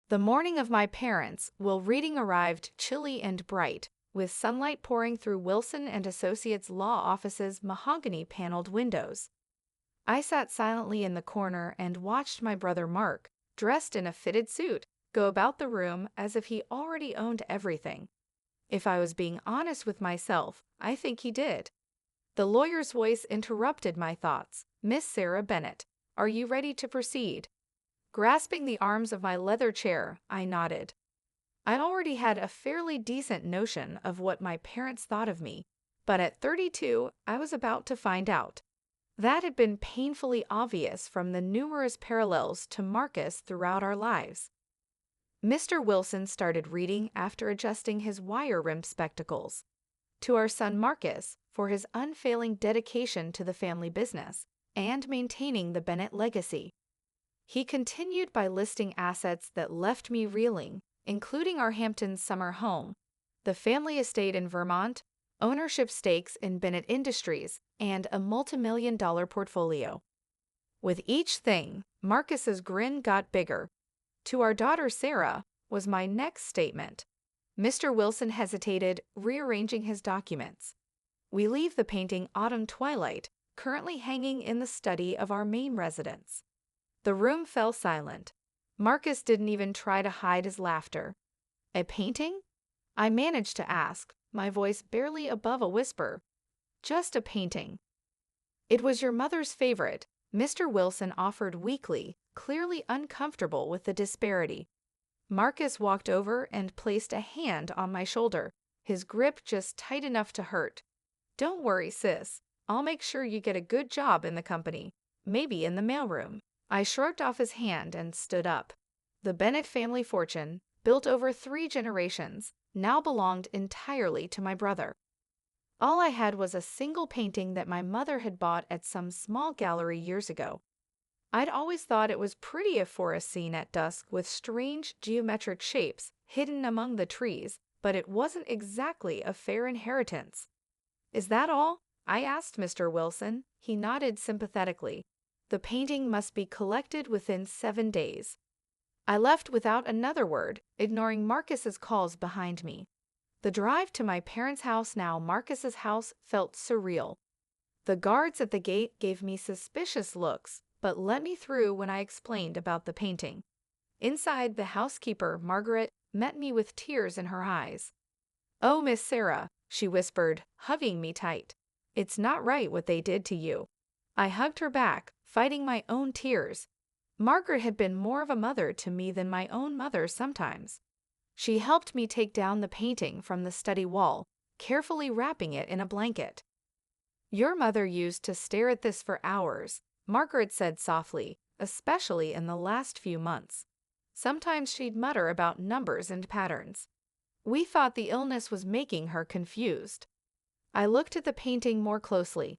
The morning of my parents' will reading arrived chilly and bright, with sunlight pouring through Wilson and Associates Law Office's mahogany-paneled windows. I sat silently in the corner and watched my brother Mark, dressed in a fitted suit, go about the room as if he already owned everything. If I was being honest with myself, I think he did. The lawyer's voice interrupted my thoughts. "Miss Sarah Bennett, are you ready to proceed?" Grasping the arms of my leather chair, I nodded. I already had a fairly decent notion of what my parents thought of me, but at 32, I was about to find out. That had been painfully obvious from the numerous parallels to Marcus throughout our lives. Mr. Wilson started reading after adjusting his wire-rimmed spectacles. To our son Marcus, for his unfailing dedication to the family business and maintaining the Bennett legacy. He continued by listing assets that left me reeling, including our Hamptons summer home, the family estate in Vermont, ownership stakes in Bennett Industries, and a multimillion-dollar portfolio. With each thing, Marcus's grin got bigger. "To our daughter Sarah," was my next statement. Mr. Wilson hesitated, rearranging his documents. "We leave the painting Autumn Twilight, currently hanging in the study of our main residence." The room fell silent. Marcus didn't even try to hide his laughter. "A painting?" I managed to ask, my voice barely above a whisper. "Just a painting." "It was your mother's favorite," Mr. Wilson offered weakly, clearly uncomfortable with the disparity. Marcus walked over and placed a hand on my shoulder, his grip just tight enough to hurt. "Don't worry, sis. I'll make sure you get a good job in the company, maybe in the mailroom." I shrugged off his hand and stood up. The Bennett family fortune, built over 3 generations, now belonged entirely to my brother. All I had was a single painting that my mother had bought at some small gallery years ago. I'd always thought it was pretty, a forest scene at dusk with strange geometric shapes hidden among the trees, but it wasn't exactly a fair inheritance. "Is that all?" I asked Mr. Wilson. He nodded sympathetically. "The painting must be collected within 7 days." I left without another word, ignoring Marcus's calls behind me. The drive to my parents' house, now Marcus's house, felt surreal. The guards at the gate gave me suspicious looks, but let me through when I explained about the painting. Inside, the housekeeper, Margaret, met me with tears in her eyes. "Oh, Miss Sarah," she whispered, hugging me tight. "It's not right what they did to you." I hugged her back, fighting my own tears. Margaret had been more of a mother to me than my own mother sometimes. She helped me take down the painting from the study wall, carefully wrapping it in a blanket. "Your mother used to stare at this for hours," Margaret said softly, "especially in the last few months. Sometimes she'd mutter about numbers and patterns. We thought the illness was making her confused." I looked at the painting more closely.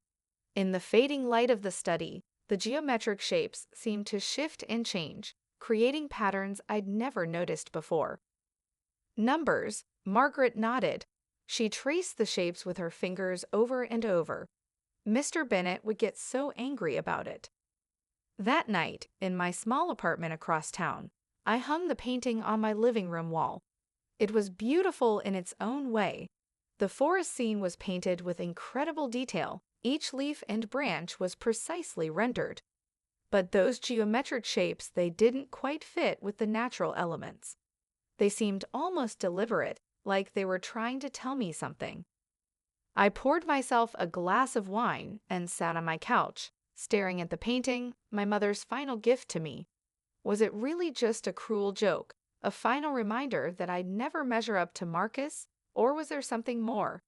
In the fading light of the study, the geometric shapes seemed to shift and change, creating patterns I'd never noticed before. "Numbers," Margaret nodded. She traced the shapes with her fingers over and over. Mr. Bennett would get so angry about it. That night, in my small apartment across town, I hung the painting on my living room wall. It was beautiful in its own way. The forest scene was painted with incredible detail. Each leaf and branch was precisely rendered. But those geometric shapes, they didn't quite fit with the natural elements. They seemed almost deliberate, like they were trying to tell me something. I poured myself a glass of wine and sat on my couch, staring at the painting, my mother's final gift to me. Was it really just a cruel joke, a final reminder that I'd never measure up to Marcus, or was there something more?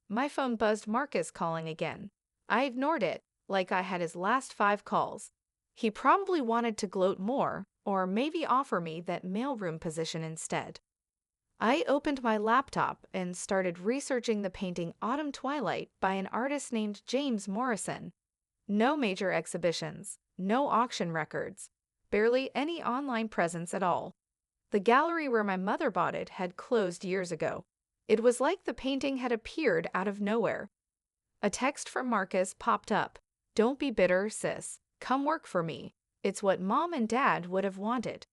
My phone buzzed, Marcus calling again. I ignored it, like I had his last 5 calls. He probably wanted to gloat more, or maybe offer me that mailroom position instead. I opened my laptop and started researching the painting Autumn Twilight by an artist named James Morrison. No major exhibitions, no auction records, barely any online presence at all. The gallery where my mother bought it had closed years ago. It was like the painting had appeared out of nowhere. A text from Marcus popped up. "Don't be bitter, sis. Come work for me. It's what Mom and Dad would have wanted."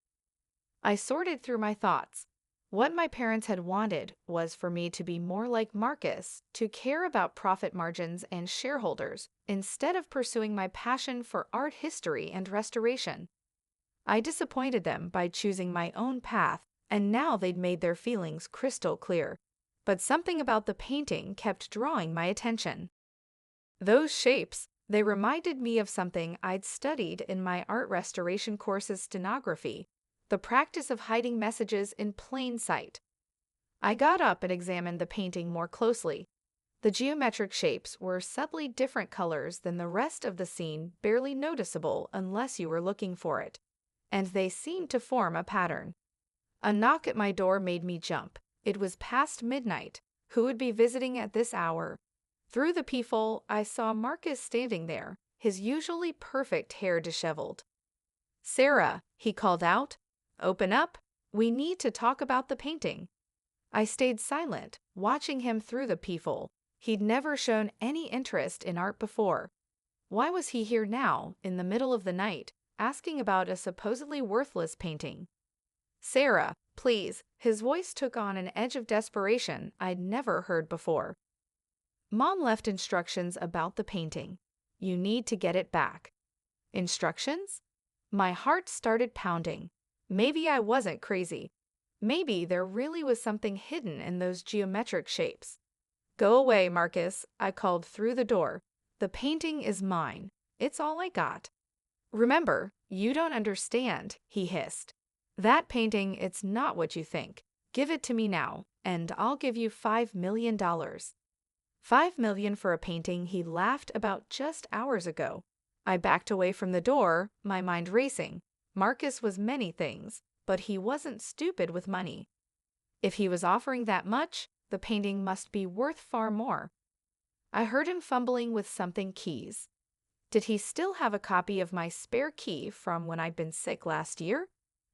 I sorted through my thoughts. What my parents had wanted was for me to be more like Marcus, to care about profit margins and shareholders, instead of pursuing my passion for art history and restoration. I disappointed them by choosing my own path, and now they'd made their feelings crystal clear. But something about the painting kept drawing my attention. Those shapes, they reminded me of something I'd studied in my art restoration course's stenography, the practice of hiding messages in plain sight. I got up and examined the painting more closely. The geometric shapes were subtly different colors than the rest of the scene, barely noticeable unless you were looking for it, and they seemed to form a pattern. A knock at my door made me jump. It was past midnight. Who would be visiting at this hour? Through the peephole, I saw Marcus standing there, his usually perfect hair disheveled. "Sarah," he called out, "open up. We need to talk about the painting." I stayed silent, watching him through the peephole. He'd never shown any interest in art before. Why was he here now, in the middle of the night, asking about a supposedly worthless painting? "Sarah, please." His voice took on an edge of desperation I'd never heard before. "Mom left instructions about the painting. You need to get it back." Instructions? My heart started pounding. Maybe I wasn't crazy. Maybe there really was something hidden in those geometric shapes. "Go away, Marcus," I called through the door. "The painting is mine. It's all I got." "Remember, you don't understand," he hissed. "That painting, it's not what you think. Give it to me now, and I'll give you $5 million. $5 million for a painting he laughed about just hours ago. I backed away from the door, my mind racing. Marcus was many things, but he wasn't stupid with money. If he was offering that much, the painting must be worth far more. I heard him fumbling with something keys. Did he still have a copy of my spare key from when I'd been sick last year?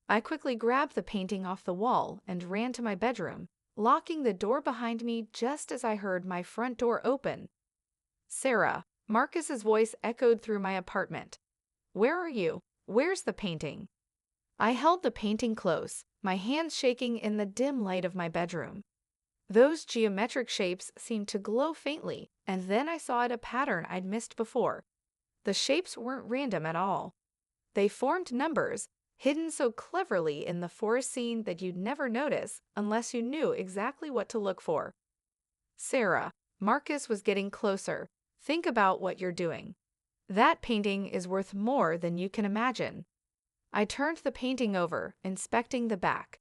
I quickly grabbed the painting off the wall and ran to my bedroom, locking the door behind me just as I heard my front door open. "Sarah," Marcus's voice echoed through my apartment. "Where are you? Where's the painting?" I held the painting close, my hands shaking in the dim light of my bedroom. Those geometric shapes seemed to glow faintly, and then I saw a pattern I'd missed before. The shapes weren't random at all. They formed numbers, hidden so cleverly in the forest scene that you'd never notice unless you knew exactly what to look for. "Sarah," Marcus was getting closer, "think about what you're doing. That painting is worth more than you can imagine." I turned the painting over, inspecting the back.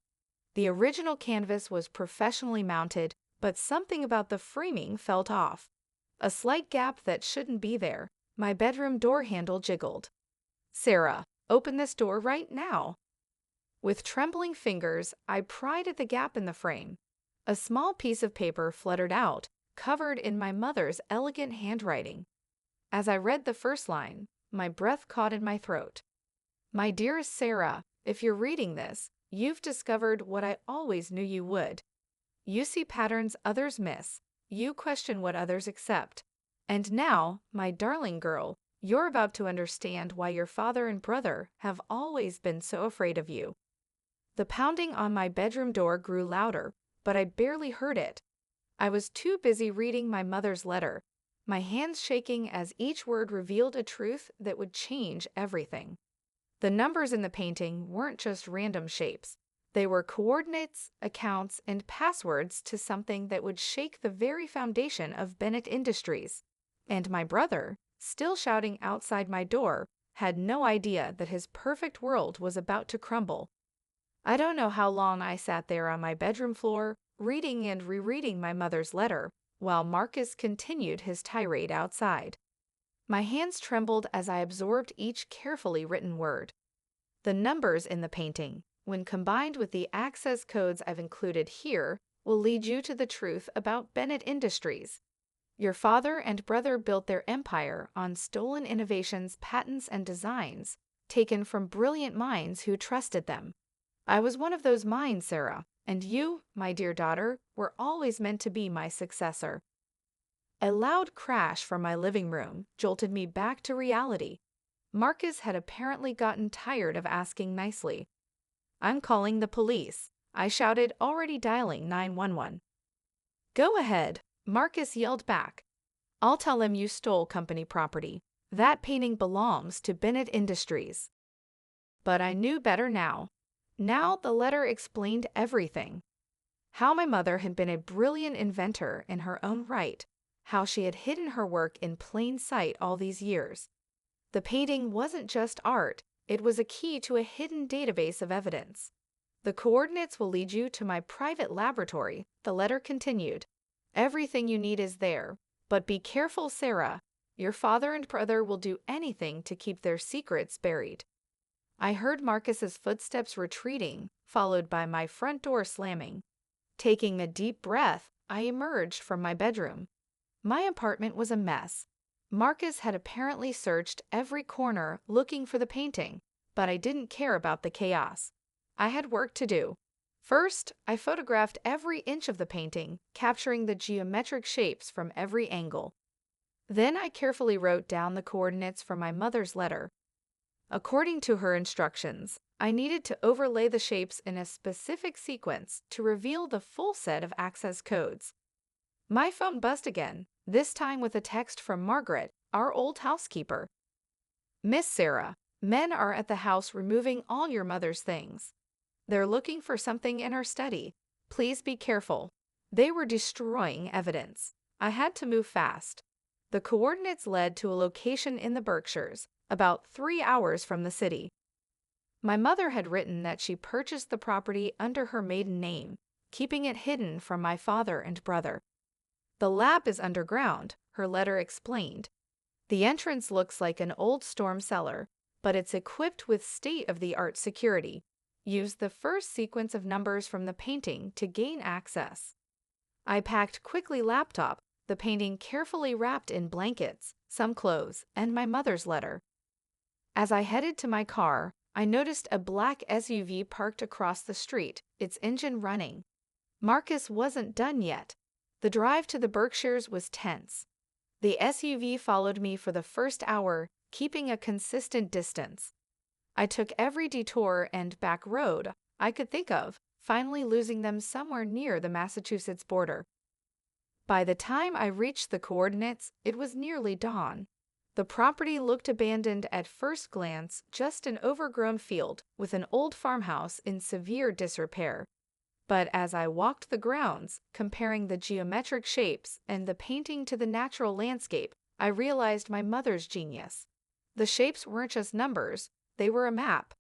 The original canvas was professionally mounted, but something about the framing felt off. A slight gap that shouldn't be there. My bedroom door handle jiggled. "Sarah, open this door right now." With trembling fingers, I pried at the gap in the frame. A small piece of paper fluttered out, covered in my mother's elegant handwriting. As I read the first line, my breath caught in my throat. "My dearest Sarah, if you're reading this, you've discovered what I always knew you would. You see patterns others miss. You question what others accept. And now, my darling girl, you're about to understand why your father and brother have always been so afraid of you." The pounding on my bedroom door grew louder, but I barely heard it. I was too busy reading my mother's letter, my hands shaking as each word revealed a truth that would change everything. The numbers in the painting weren't just random shapes. They were coordinates, accounts, and passwords to something that would shake the very foundation of Bennett Industries. And my brother, still shouting outside my door, had no idea that his perfect world was about to crumble. I don't know how long I sat there on my bedroom floor, reading and rereading my mother's letter, while Marcus continued his tirade outside. My hands trembled as I absorbed each carefully written word. The numbers in the painting, when combined with the access codes I've included here, will lead you to the truth about Bennett Industries. Your father and brother built their empire on stolen innovations, patents, and designs, taken from brilliant minds who trusted them. I was one of those minds, Sarah, and you, my dear daughter, were always meant to be my successor. A loud crash from my living room jolted me back to reality. Marcus had apparently gotten tired of asking nicely. I'm calling the police, I shouted, already dialing 911. Go ahead, Marcus yelled back. I'll tell him you stole company property. That painting belongs to Bennett Industries. But I knew better now. Now the letter explained everything. How my mother had been a brilliant inventor in her own right, how she had hidden her work in plain sight all these years. The painting wasn't just art, it was a key to a hidden database of evidence. The coordinates will lead you to my private laboratory, the letter continued. Everything you need is there, but be careful, Sarah. Your father and brother will do anything to keep their secrets buried. I heard Marcus's footsteps retreating, followed by my front door slamming. Taking a deep breath, I emerged from my bedroom. My apartment was a mess. Marcus had apparently searched every corner looking for the painting, but I didn't care about the chaos. I had work to do. First, I photographed every inch of the painting, capturing the geometric shapes from every angle. Then I carefully wrote down the coordinates for my mother's letter. According to her instructions, I needed to overlay the shapes in a specific sequence to reveal the full set of access codes. My phone buzzed again, this time with a text from Margaret, our old housekeeper. Miss Sarah, men are at the house removing all your mother's things. They're looking for something in her study. Please be careful. They were destroying evidence. I had to move fast. The coordinates led to a location in the Berkshires, about 3 hours from the city. My mother had written that she purchased the property under her maiden name, keeping it hidden from my father and brother. The lab is underground, her letter explained. The entrance looks like an old storm cellar, but it's equipped with state-of-the-art security. Use the first sequence of numbers from the painting to gain access. I packed quickly laptop, the painting carefully wrapped in blankets, some clothes, and my mother's letter. As I headed to my car, I noticed a black SUV parked across the street, its engine running. Marcus wasn't done yet. The drive to the Berkshires was tense. The SUV followed me for the first hour, keeping a consistent distance. I took every detour and back road I could think of, finally losing them somewhere near the Massachusetts border. By the time I reached the coordinates, it was nearly dawn. The property looked abandoned at first glance, just an overgrown field with an old farmhouse in severe disrepair. But as I walked the grounds, comparing the geometric shapes and the painting to the natural landscape, I realized my mother's genius. The shapes weren't just numbers, they were a map.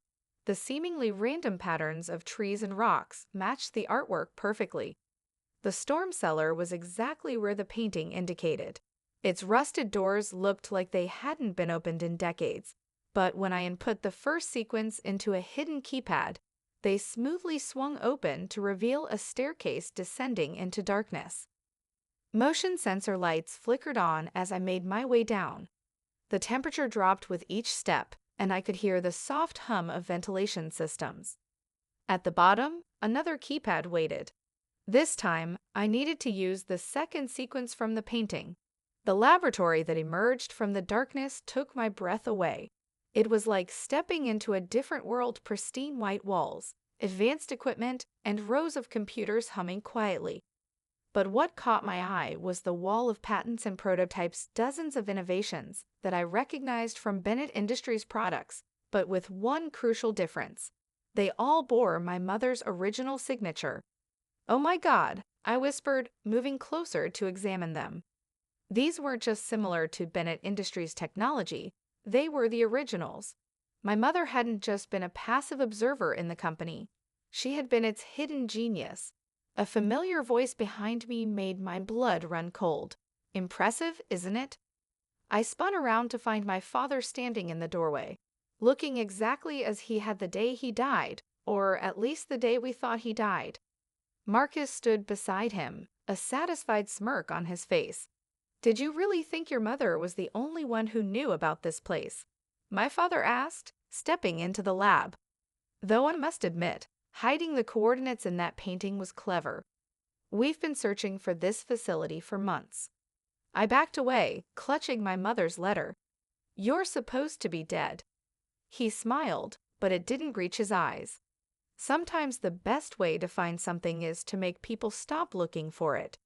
The seemingly random patterns of trees and rocks matched the artwork perfectly. The storm cellar was exactly where the painting indicated. Its rusted doors looked like they hadn't been opened in decades, but when I input the first sequence into a hidden keypad, they smoothly swung open to reveal a staircase descending into darkness. Motion sensor lights flickered on as I made my way down. The temperature dropped with each step, and I could hear the soft hum of ventilation systems. At the bottom, another keypad waited. This time, I needed to use the second sequence from the painting. The laboratory that emerged from the darkness took my breath away. It was like stepping into a different world, pristine white walls, advanced equipment, and rows of computers humming quietly. But what caught my eye was the wall of patents and prototypes, dozens of innovations that I recognized from Bennett Industries products, but with one crucial difference. They all bore my mother's original signature. "Oh my God," I whispered, moving closer to examine them. These weren't just similar to Bennett Industries technology, they were the originals. My mother hadn't just been a passive observer in the company. She had been its hidden genius. A familiar voice behind me made my blood run cold. Impressive, isn't it? I spun around to find my father standing in the doorway, looking exactly as he had the day he died, or at least the day we thought he died. Marcus stood beside him, a satisfied smirk on his face. "Did you really think your mother was the only one who knew about this place?" my father asked, stepping into the lab. Though I must admit, hiding the coordinates in that painting was clever. "We've been searching for this facility for months." I backed away, clutching my mother's letter. "You're supposed to be dead." He smiled, but it didn't reach his eyes. Sometimes the best way to find something is to make people stop looking for it.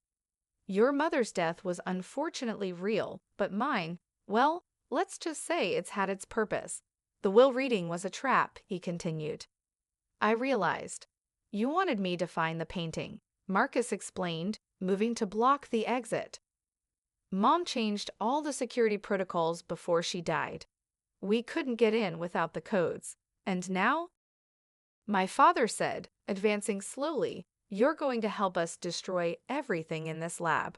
Your mother's death was unfortunately real, but mine, well, let's just say it's had its purpose. The will reading was a trap, he continued. I realized. You wanted me to find the painting, Marcus explained, moving to block the exit. Mom changed all the security protocols before she died. We couldn't get in without the codes. And now? My father said, advancing slowly, you're going to help us destroy everything in this lab.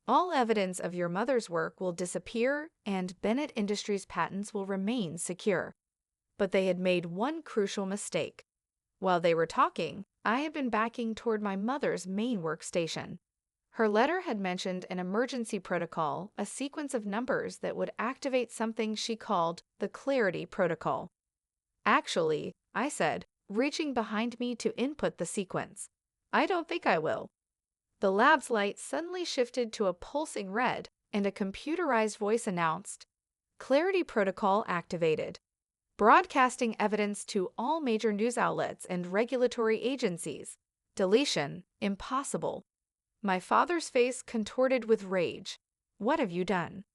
All evidence of your mother's work will disappear and Bennett Industries' patents will remain secure. But they had made one crucial mistake. While they were talking, I had been backing toward my mother's main workstation. Her letter had mentioned an emergency protocol, a sequence of numbers that would activate something she called the Clarity Protocol. Actually, I said, reaching behind me to input the sequence. I don't think I will. The lab's light suddenly shifted to a pulsing red, and a computerized voice announced, Clarity Protocol activated. Broadcasting evidence to all major news outlets and regulatory agencies. Deletion, impossible. My father's face contorted with rage. What have you done?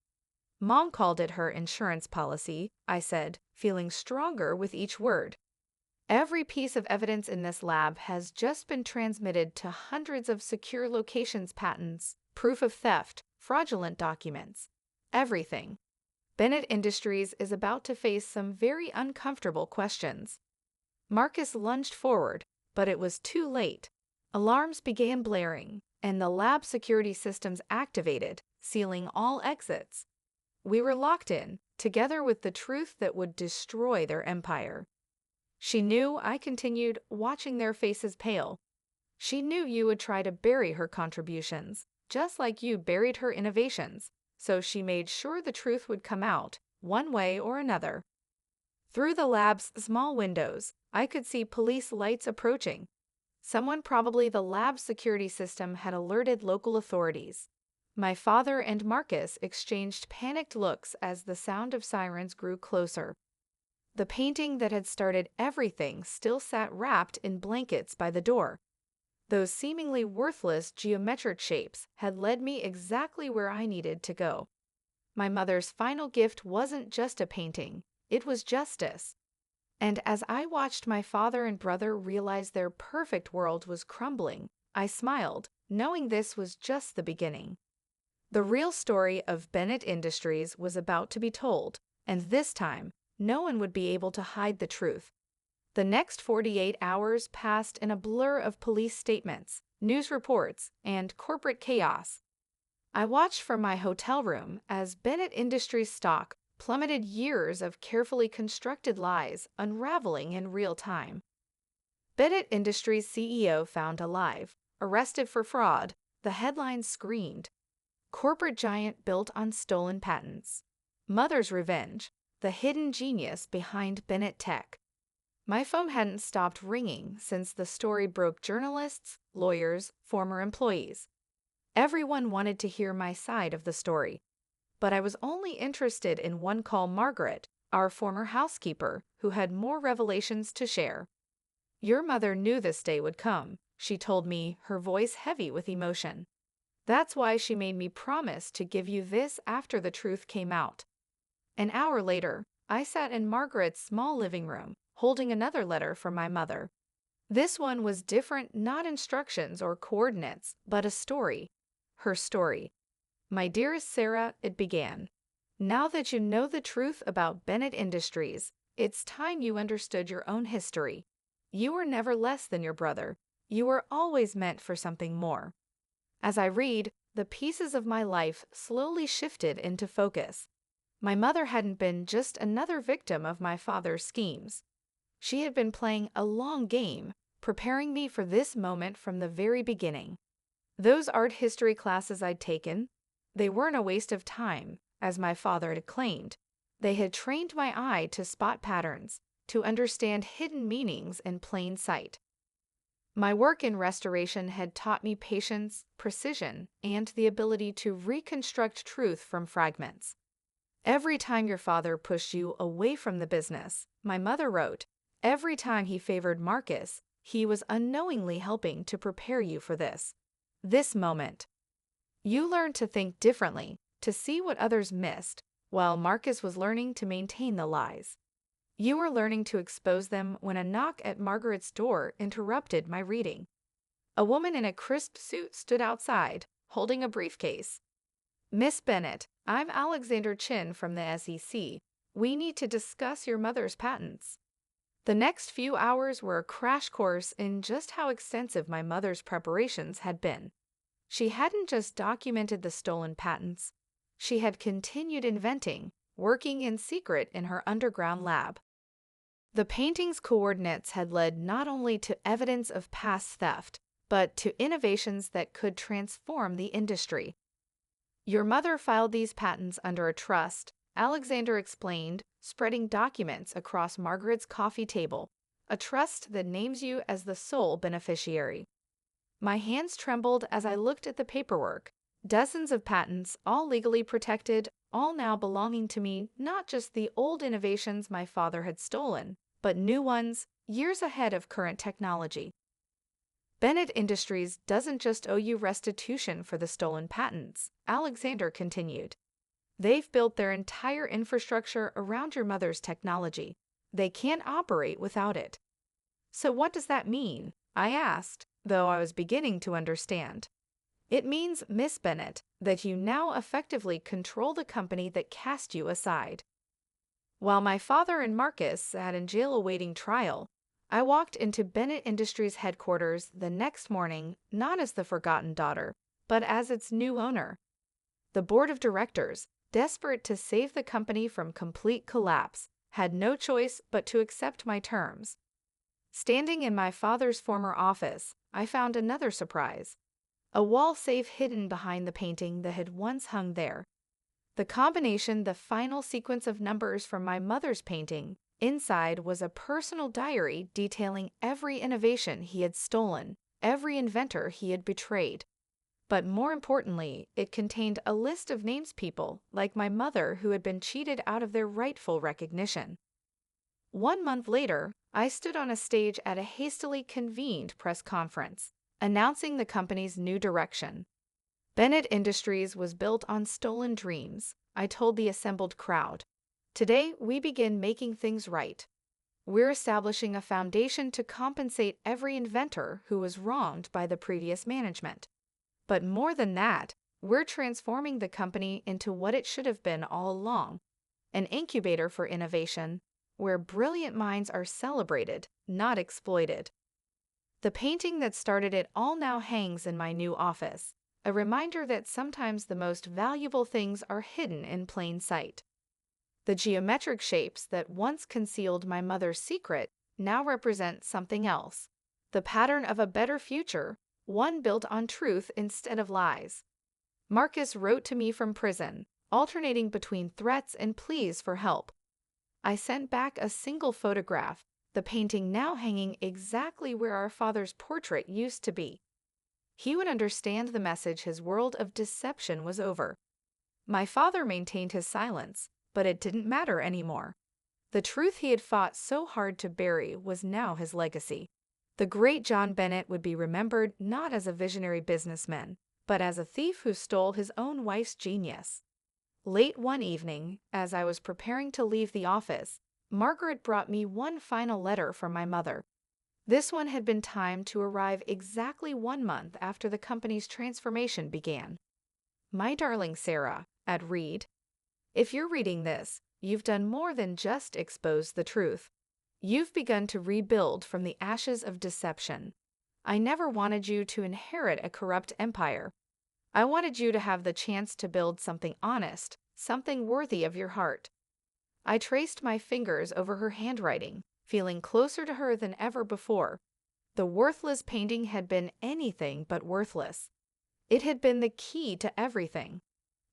Mom called it her insurance policy, I said, feeling stronger with each word. Every piece of evidence in this lab has just been transmitted to hundreds of secure locations patents, proof of theft, fraudulent documents. Everything. Bennett Industries is about to face some very uncomfortable questions. Marcus lunged forward, but it was too late. Alarms began blaring, and the lab security systems activated, sealing all exits. We were locked in, together with the truth that would destroy their empire. She knew, I continued, watching their faces pale. She knew you would try to bury her contributions, just like you buried her innovations, so she made sure the truth would come out, one way or another. Through the lab's small windows, I could see police lights approaching. Someone, probably the lab security system, had alerted local authorities. My father and Marcus exchanged panicked looks as the sound of sirens grew closer. The painting that had started everything still sat wrapped in blankets by the door. Those seemingly worthless geometric shapes had led me exactly where I needed to go. My mother's final gift wasn't just a painting, it was justice. And as I watched my father and brother realize their perfect world was crumbling, I smiled, knowing this was just the beginning. The real story of Bennett Industries was about to be told, and this time, no one would be able to hide the truth. The next 48 hours passed in a blur of police statements, news reports, and corporate chaos. I watched from my hotel room as Bennett Industries stock plummeted, years of carefully constructed lies unraveling in real time. Bennett Industries CEO found alive, arrested for fraud, the headlines screamed. Corporate giant built on stolen patents. Mother's revenge, the hidden genius behind Bennett Tech. My phone hadn't stopped ringing since the story broke journalists, lawyers, former employees. Everyone wanted to hear my side of the story. But I was only interested in one call: Margaret, our former housekeeper, who had more revelations to share. Your mother knew this day would come, she told me, her voice heavy with emotion. That's why she made me promise to give you this after the truth came out. An hour later, I sat in Margaret's small living room, holding another letter from my mother. This one was different, not instructions or coordinates, but a story. Her story. My dearest Sarah, it began. Now that you know the truth about Bennett Industries, it's time you understood your own history. You were never less than your brother. You were always meant for something more. As I read, the pieces of my life slowly shifted into focus. My mother hadn't been just another victim of my father's schemes. She had been playing a long game, preparing me for this moment from the very beginning. Those art history classes I'd taken, they weren't a waste of time, as my father had claimed. They had trained my eye to spot patterns, to understand hidden meanings in plain sight. My work in restoration had taught me patience, precision, and the ability to reconstruct truth from fragments. Every time your father pushed you away from the business, my mother wrote, Every time he favored Marcus, he was unknowingly helping to prepare you for this moment. You learned to think differently, to see what others missed, while Marcus was learning to maintain the lies. You were learning to expose them when a knock at Margaret's door interrupted my reading. A woman in a crisp suit stood outside, holding a briefcase. "Miss Bennet, I'm Alexander Chin from the SEC. We need to discuss your mother's patents." The next few hours were a crash course in just how extensive my mother's preparations had been. She hadn't just documented the stolen patents. She had continued inventing, working in secret in her underground lab. The painting's coordinates had led not only to evidence of past theft, but to innovations that could transform the industry. "Your mother filed these patents under a trust," Alexander explained, spreading documents across Margaret's coffee table, "a trust that names you as the sole beneficiary." My hands trembled as I looked at the paperwork. Dozens of patents, all legally protected, all now belonging to me, not just the old innovations my father had stolen, but new ones, years ahead of current technology. "Bennett Industries doesn't just owe you restitution for the stolen patents," Alexander continued. "They've built their entire infrastructure around your mother's technology. They can't operate without it." "So what does that mean?" I asked, though I was beginning to understand. "It means, Miss Bennet, that you now effectively control the company that cast you aside." While my father and Marcus sat in jail awaiting trial, I walked into Bennett Industries headquarters the next morning not as the forgotten daughter, but as its new owner. The board of directors, desperate to save the company from complete collapse, had no choice but to accept my terms. Standing in my father's former office, I found another surprise. A wall safe hidden behind the painting that had once hung there. The combination, the final sequence of numbers from my mother's painting, inside was a personal diary detailing every innovation he had stolen, every inventor he had betrayed. But more importantly, it contained a list of names people, like my mother, who had been cheated out of their rightful recognition. 1 month later, I stood on a stage at a hastily convened press conference, announcing the company's new direction. Bennett Industries was built on stolen dreams, I told the assembled crowd. Today, we begin making things right. We're establishing a foundation to compensate every inventor who was wronged by the previous management. But more than that, we're transforming the company into what it should have been all along, an incubator for innovation, where brilliant minds are celebrated, not exploited. The painting that started it all now hangs in my new office, a reminder that sometimes the most valuable things are hidden in plain sight. The geometric shapes that once concealed my mother's secret now represent something else, the pattern of a better future, one built on truth instead of lies. Marcus wrote to me from prison, alternating between threats and pleas for help. I sent back a single photograph, the painting now hanging exactly where our father's portrait used to be. He would understand the message. His world of deception was over. My father maintained his silence, but it didn't matter anymore. The truth he had fought so hard to bury was now his legacy. The great John Bennett would be remembered not as a visionary businessman, but as a thief who stole his own wife's genius. Late one evening, as I was preparing to leave the office, Margaret brought me one final letter from my mother. This one had been timed to arrive exactly 1 month after the company's transformation began. "My darling Sarah," I'd read, "if you're reading this, you've done more than just expose the truth. You've begun to rebuild from the ashes of deception. I never wanted you to inherit a corrupt empire. I wanted you to have the chance to build something honest, something worthy of your heart." I traced my fingers over her handwriting, feeling closer to her than ever before. The worthless painting had been anything but worthless. It had been the key to everything.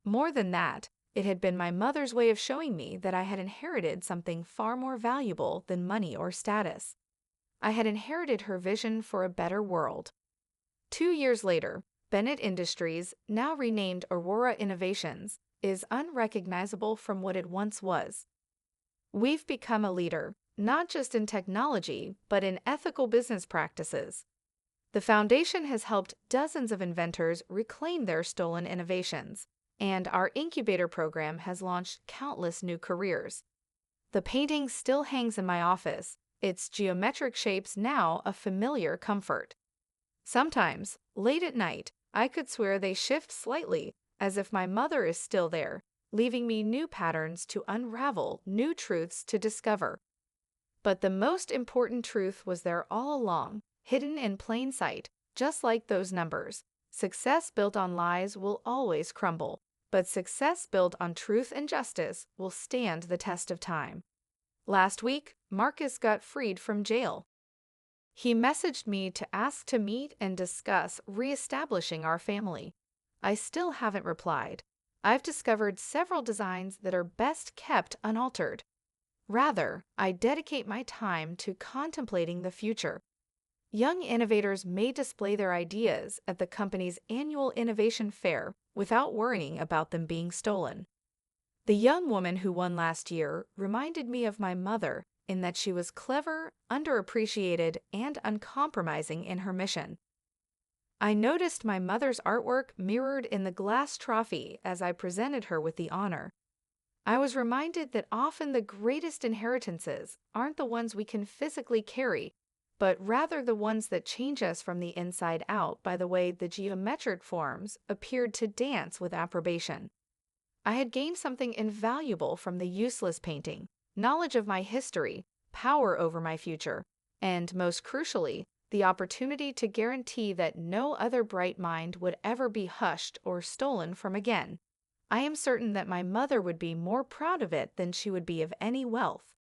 More than that, it had been my mother's way of showing me that I had inherited something far more valuable than money or status. I had inherited her vision for a better world. 2 years later, Bennett Industries, now renamed Aurora Innovations, is unrecognizable from what it once was. We've become a leader, not just in technology, but in ethical business practices. The foundation has helped dozens of inventors reclaim their stolen innovations, and our incubator program has launched countless new careers. The painting still hangs in my office, its geometric shapes now a familiar comfort. Sometimes, late at night, I could swear they shift slightly, as if my mother is still there, leaving me new patterns to unravel, new truths to discover. But the most important truth was there all along, hidden in plain sight, just like those numbers. Success built on lies will always crumble, but success built on truth and justice will stand the test of time. Last week, Marcus got freed from jail. He messaged me to ask to meet and discuss reestablishing our family. I still haven't replied. I've discovered several designs that are best kept unaltered. Rather, I dedicate my time to contemplating the future. Young innovators may display their ideas at the company's annual innovation fair without worrying about them being stolen. The young woman who won last year reminded me of my mother in that she was clever, underappreciated, and uncompromising in her mission. I noticed my mother's artwork mirrored in the glass trophy as I presented her with the honor. I was reminded that often the greatest inheritances aren't the ones we can physically carry, but rather the ones that change us from the inside out by the way the geometric forms appeared to dance with approbation. I had gained something invaluable from the useless painting, knowledge of my history, power over my future, and, most crucially, the opportunity to guarantee that no other bright mind would ever be hushed or stolen from again. I am certain that my mother would be more proud of it than she would be of any wealth.